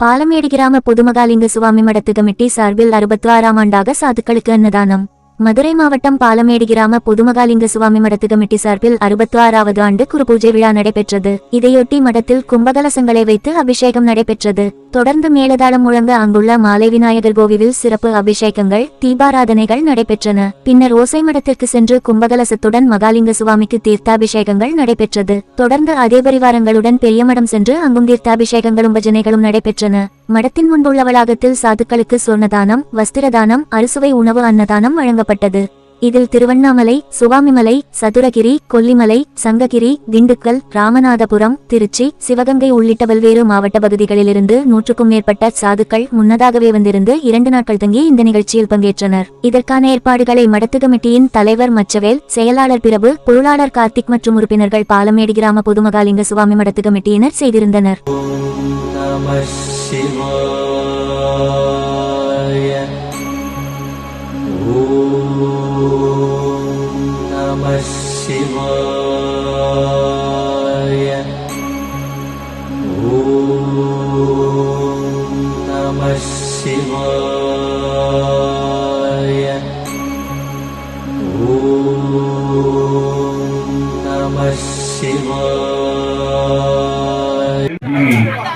பாலமேடு கிராம பொதுமகாலிங்க சுவாமி மடத்து கமிட்டி சார்பில் 66ஆம் ஆண்டாக சாதுக்களுக்கு அன்னதானம். மதுரை மாவட்டம் பாலமேடு கிராம பொதுமகாலிங்க சுவாமி மடத்து கமிட்டி சார்பில் 66வது ஆண்டு குருபூஜை விழா நடைபெற்றது. இதையொட்டி மடத்தில் கும்பகலசங்களை வைத்து அபிஷேகம் நடைபெற்றது. தொடர்ந்து மேலதாளம் முழங்க அங்குள்ள மாலை விநாயகர் கோவிலில் சிறப்பு அபிஷேகங்கள், தீபாராதனைகள் நடைபெற்றன. பின்னர் ஓசை மடத்திற்கு சென்று கும்பகலசத்துடன் மகாலிங்க சுவாமிக்கு தீர்த்தாபிஷேகங்கள் நடைபெற்றது. தொடர்ந்து அதே பரிவாரங்களுடன் பெரியமடம் சென்று அங்கும் தீர்த்தாபிஷேகங்களும் பஜனைகளும் நடைபெற்றன. மடத்தின் முன்புள்ள வளாகத்தில் சாதுக்களுக்கு சொர்ணதானம், வஸ்திரதானம், அறுசுவை உணவு அன்னதானம் வழங்கப்பட்டது. இதில் திருவண்ணாமலை, சுவாமிமலை, சதுரகிரி, கொல்லிமலை, சங்ககிரி, திண்டுக்கல், ராமநாதபுரம், திருச்சி, சிவகங்கை உள்ளிட்ட பல்வேறு மாவட்ட பகுதிகளிலிருந்து 100க்கும் மேற்பட்ட சாதுக்கள் முன்னதாகவே வந்திருந்து 2 நாட்கள் தங்கி இந்த நிகழ்ச்சியில் பங்கேற்றனர். இதற்கான ஏற்பாடுகளை மடத்து கமிட்டியின் தலைவர் மச்சவேல், செயலாளர் பிரபு, பொருளாளர் கார்த்திக் மற்றும் உறுப்பினர்கள் பாலமேடு கிராம பொதுமகாலிங்க சுவாமி மடத்து கமிட்டியினர் செய்திருந்தனர்.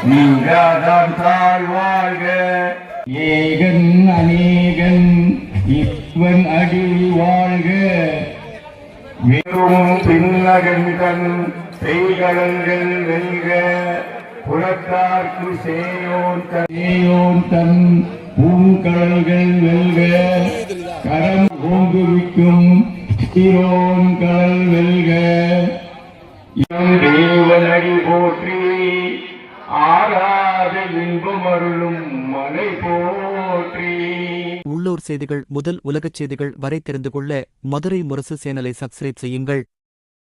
நீங்காதான் தாழ்வாழ்க ஏகன் அநேகன் இவன் அடி வாழ்க வெறும் பின்னகன் பெய்கடல்கள் வெல்க புறத்தார்க்கு சேயோன் தன் பூங்கடல்கள் வெல்க கரம் ஓங்குவிக்கும் சீரோன் கடல் வெல்க தேவனடி போற்றி ஆராத இன்பம் அருளும் மலை போற்றி. உள்ளூர் செய்திகள் முதல் உலகச் செய்திகள் வரை தெரிந்து கொள்ள மதுரை முரசு சேனலை சப்ஸ்கிரைப் செய்யுங்கள்.